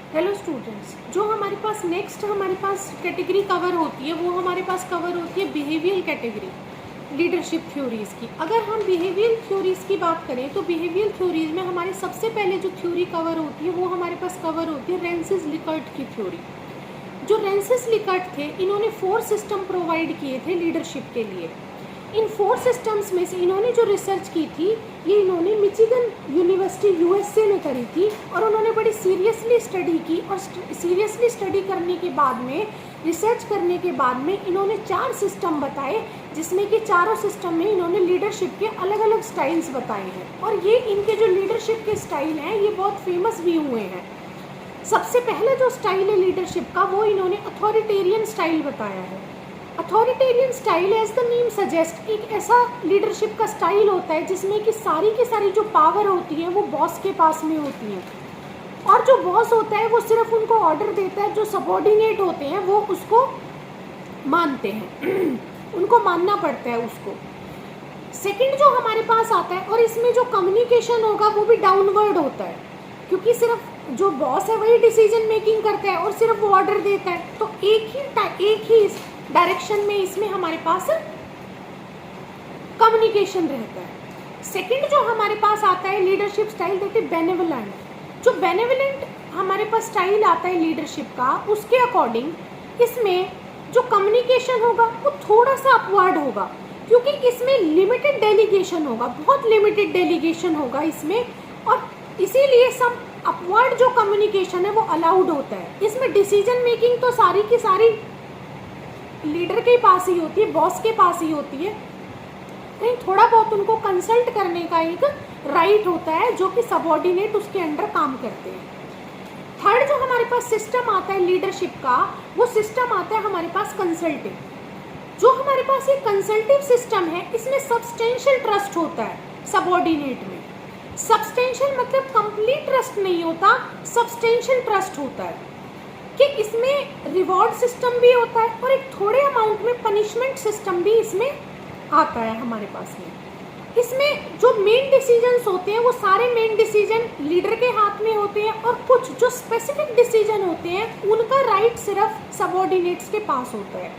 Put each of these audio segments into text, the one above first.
Hello students, जो हमारे पास next हमारे पास कैटेगरी कवर होती है वो हमारे पास कवर होती है बिहेवियरल कैटेगरी लीडरशिप थ्योरीज़ की। अगर हम बिहेवियरल थ्योरीज़ की बात करें तो बिहेवियरल थ्योरीज़ में हमारे सबसे पहले जो थ्योरी कवर होती है वो हमारे पास कवर होती है रेंसिस लिकर्ट की थ्योरी। जो रेंसिस लिकर्ट थे, इन्होंने 4 सिस्टम प्रोवाइड किए थे लीडरशिप के लिए। इन 4 सिस्टम्स में से इन्होंने जो रिसर्च की थी ये इन्होंने मिचिगन यूनिवर्सिटी यूएसए में करी थी और उन्होंने बड़ी सीरियसली स्टडी की और सीरियसली स्टडी करने के बाद में, रिसर्च करने के बाद में इन्होंने 4 सिस्टम बताए, जिसमें कि चारों सिस्टम में इन्होंने लीडरशिप के अलग अलग स्टाइल्स बताए हैं और ये इनके जो लीडरशिप के स्टाइल हैं ये बहुत फेमस भी हुए हैं। सबसे पहले जो स्टाइल है लीडरशिप का वो इन्होंने अथॉरिटेरियन स्टाइल बताया है। Authoritarian style as the name suggest एक ऐसा लीडरशिप का स्टाइल होता है जिसमें कि सारी की सारी जो पावर होती है वो बॉस के पास में होती है और जो बॉस होता है वो सिर्फ उनको ऑर्डर देता है, जो सबऑर्डिनेट होते हैं वो उसको मानते हैं उनको मानना पड़ता है उसको। सेकंड जो हमारे पास आता है और इसमें जो कम्युनिकेशन होगा वो भी डाउनवर्ड होता है, क्योंकि सिर्फ जो बॉस है वही डिसीजन मेकिंग करता है और सिर्फ वो ऑर्डर देता है, तो एक ही डायरेक्शन में इसमें हमारे पास कम्युनिकेशन रहता है। सेकंड जो हमारे पास आता है leadership style that is benevolent. जो बेनेवलेंट हमारे पास स्टाइल आता है लीडरशिप का, उसके अकॉर्डिंग इसमें जो कम्युनिकेशन होगा वो थोड़ा सा अपवर्ड होगा, क्योंकि इसमें लिमिटेड डेलीगेशन होगा, बहुत लिमिटेड डेलीगेशन होगा इसमें, और इसीलिए सब अपवर्ड जो कम्युनिकेशन है वो अलाउड होता है। इसमें डिसीजन मेकिंग तो सारी की सारी लीडर के पास ही होती है, बॉस के पास ही होती है, कहीं थोड़ा बहुत उनको कंसल्ट करने का एक राइट होता है जो कि सबऑर्डिनेट उसके अंडर काम करते हैं। थर्ड जो हमारे पास सिस्टम आता है लीडरशिप का, वो सिस्टम आता है हमारे पास कंसल्टिव। जो हमारे पास ये कंसल्टिव सिस्टम है इसमें सब्सटेंशियल ट्रस्ट होता है सबऑर्डिनेट में। सब्सटेंशियल मतलब कंप्लीट ट्रस्ट नहीं होता, सब्सटेंशियल ट्रस्ट होता है कि इसमें रिवॉर्ड सिस्टम भी होता है और एक थोड़े अमाउंट में पनिशमेंट सिस्टम भी इसमें आता है हमारे पास में। इसमें जो मेन डिसीजंस होते हैं वो सारे मेन डिसीजन लीडर के हाथ में होते हैं और कुछ जो स्पेसिफिक डिसीजन होते हैं उनका राइट सिर्फ सबऑर्डिनेट्स के पास होता है।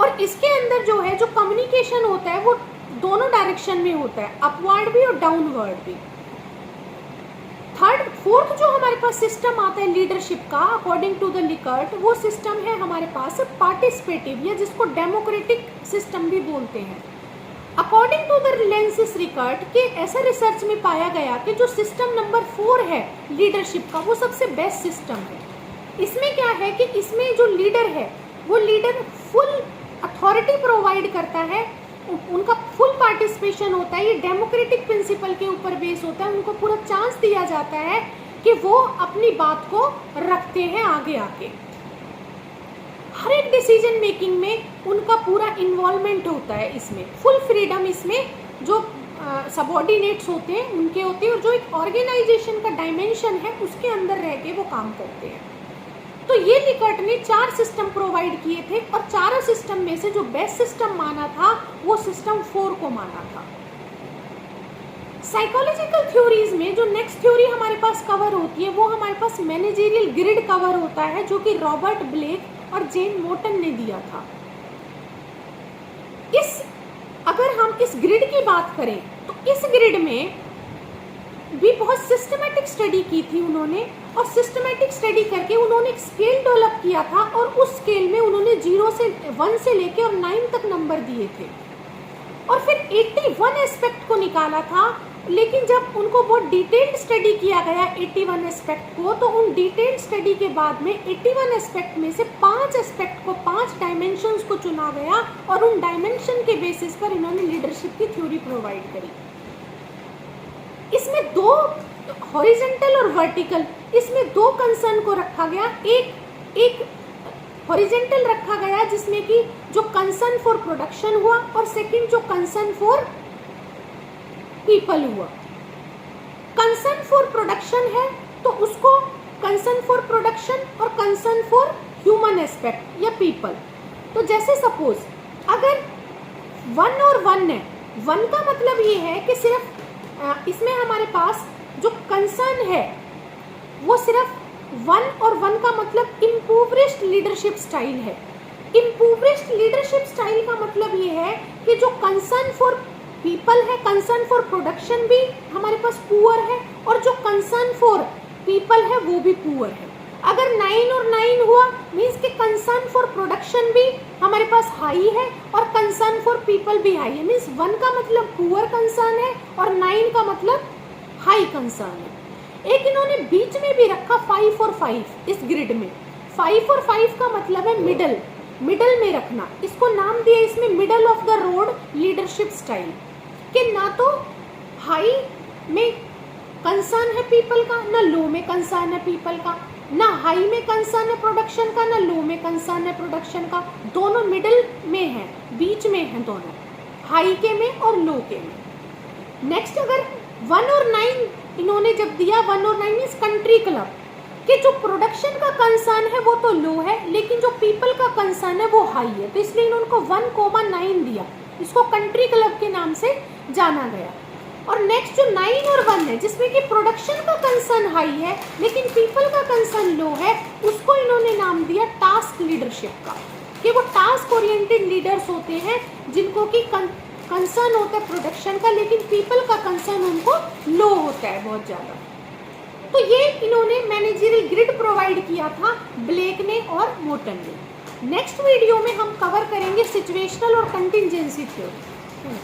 और इसके अंदर जो है जो कम्युनिकेशन होता है वो दोनों डायरेक्शन में होता है, अपवर्ड भी और डाउनवर्ड भी। फोर्थ जो हमारे पास सिस्टम आता है लीडरशिप का अकॉर्डिंग टू द लिकर्ट, वो सिस्टम है हमारे पास पार्टिसिपेटिव, या जिसको डेमोक्रेटिक सिस्टम भी बोलते हैं। According to the Rensis Likert के ऐसा रिसर्च में पाया गया कि जो सिस्टम नंबर 4 है लीडरशिप का वो सबसे बेस्ट सिस्टम है। इसमें क्या है कि इसमें जो लीडर है वो लीडर फुल अथॉरिटी प्रोवाइड करता है, उनका फुल पार्टिसिपेशन होता है, ये डेमोक्रेटिक प्रिंसिपल के ऊपर बेस होता है, उनको पूरा चांस दिया जाता है कि वो अपनी बात को रखते हैं आगे आके। हर एक डिसीजन मेकिंग में उनका पूरा इन्वॉल्वमेंट होता है, इसमें फुल फ्रीडम इसमें जो सबऑर्डिनेट्स होते हैं उनके होते हैं, और जो एक ऑर्गेनाइजेशन का डायमेंशन है उसके अंदर रह के वो काम करते हैं। तो ये लिकर्ट ने 4 सिस्टम प्रोवाइड किए थे और चारों सिस्टम में से जो बेस्ट सिस्टम माना था वो सिस्टम 4 को माना था। साइकोलॉजिकल थ्योरीज में जो नेक्स्ट थ्योरी हमारे पास कवर होती है वो हमारे पास मैनेजरियल ग्रिड कवर होता है, जो कि रॉबर्ट ब्लेक और जेन मोर्टन ने दिया था। अगर हम इस ग्रिड की बात करें तो इस ग्रिड में भी बहुत सिस्टमैटिक स्टडी की थी उन्होंने, और सिस्टमैटिक स्टडी करके उन्होंने एक स्केल डेवलप किया था और उस स्केल में उन्होंने 1 से लेके और 9 तक नंबर दिए थे और फिर 81 एस्पेक्ट को निकाला था। लेकिन जब उनको बहुत डिटेल्ड स्टडी किया गया 81 एस्पेक्ट को, तो उन डिटेल्ड स्टडी के बाद में 81 एस्पेक्ट में से 5 एस्पेक्ट को, 5 डायमेंशंस को चुना गया और उन डायमेंशन के बेसिस पर इन्होंने लीडरशिप की थ्योरी प्रोवाइड करी। इसमें 2 हॉरिजॉन्टल और वर्टिकल, इसमें 2 कंसर्न को रखा गया। एक हॉरिजॉन्टल रखा गया जिसमें कि जो कंसर्न फॉर प्रोडक्शन हुआ और सेकंड जो कंसर्न फॉर पीपल हुआ। कंसर्न फॉर प्रोडक्शन है तो उसको कंसर्न फॉर प्रोडक्शन और कंसर्न फॉर ह्यूमन एस्पेक्ट या पीपल। तो जैसे सपोज अगर 1 और 1 है, 1 का मतलब ये है कि सिर्फ इसमें हमारे पास जो कंसर्न है वो सिर्फ वन और वन का मतलब इम्पोवरिश्ड लीडरशिप स्टाइल है। इम्पोवरिश्ड लीडरशिप स्टाइल का मतलब ये है कि जो कंसर्न फॉर पीपल है, कंसर्न फॉर प्रोडक्शन भी हमारे पास पुअर है, और जो कंसर्न फॉर पीपल है वो भी पुअर है। अगर 9 और 9 हुआ मीन्स कि कंसर्न फॉर प्रोडक्शन भी हमारे पास हाई है और कंसर्न फॉर पीपल भी हाई है। मीन्स 1 का मतलब पुअर कंसर्न है और 9 का मतलब हाई कंसर्न है। एक इन्होंने बीच में भी रखा 5 और 5 इस ग्रिड में। 5 और 5 का मतलब है मिडल, मिडल में रखना। इसको नाम दिया इसमें middle of the road leadership style, कि ना तो हाई में कंसर्न है पीपल का, ना लो में कंसर्न है पीपल का, ना हाई में कंसर्न है प्रोडक्शन का, ना लो में कंसर्न है प्रोडक्शन का, दोनों मिडिल में है, बीच में है दोनों, हाई के में और लो के में। नेक्स्ट अगर 1 और 9 इन्होंने जब दिया, 1 और 9 मीन्स कंट्री क्लब, कि जो प्रोडक्शन का कंसर्न है वो तो लो है लेकिन जो पीपल का कंसर्न है वो हाई है, तो इसलिए इन्होंने 1,9 दिया। इसको कंट्री क्लब के नाम से जाना गया। और नेक्स्ट जो 9 और 1 है जिसमें कि प्रोडक्शन का कंसर्न हाई है लेकिन पीपल का कंसर्न लो है, उसको इन्होंने नाम दिया टास्क लीडरशिप का, कि वो टास्क ओरिएंटेड लीडर्स होते हैं जिनको कि कंसर्न होता है प्रोडक्शन का लेकिन पीपल का कंसर्न उनको लो होता है बहुत ज़्यादा। तो ये इन्होंने मैनेजरियल ग्रिड प्रोवाइड किया था ब्लेक ने और मोटन ने। नेक्स्ट वीडियो में हम कवर करेंगे सिचुएशनल और कंटिंजेंसी थ्योरी।